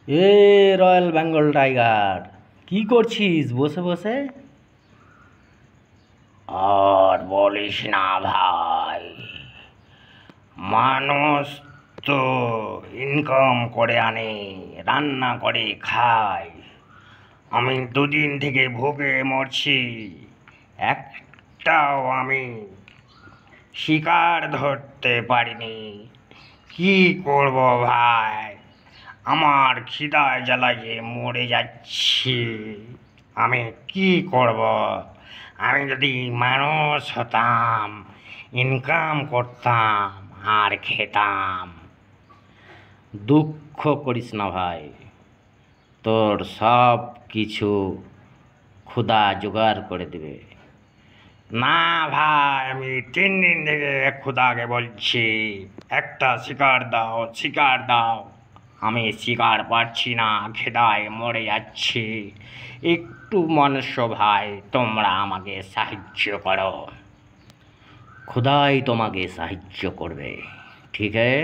এ royal Bengal tiger, কি করছিস বসে বসে? আর বলিস না ভাই, মানুষ তো ইনকাম করে আনে, রান্না করে খায়। আমি দুদিন থেকে ভুগে মরছি, একটাও আমি শিকার ধরতে পারিনি। কি করব ভাই, আমার খিদায় জ্বালায় মরে যাচ্ছি। আমি কি করব? আমি যদি মানুষ হতাম, ইনকাম করতাম আর খেতাম। দুঃখ করিস না ভাই, তোর সব কিছু ক্ষুধা জোগাড় করে দেবে। না ভাই, আমি 3 দিন থেকে ক্ষুধাকে বলছি একটা শিকার দাও, শিকার দাও। আমি শিকার পাচ্ছি না, খিদায় মরে যাচ্ছি। একটু মনুষ্য ভাই, তোমরা আমাকে সাহায্য করো। খুদাই তোমাকে সাহায্য করবে, ঠিক আছে?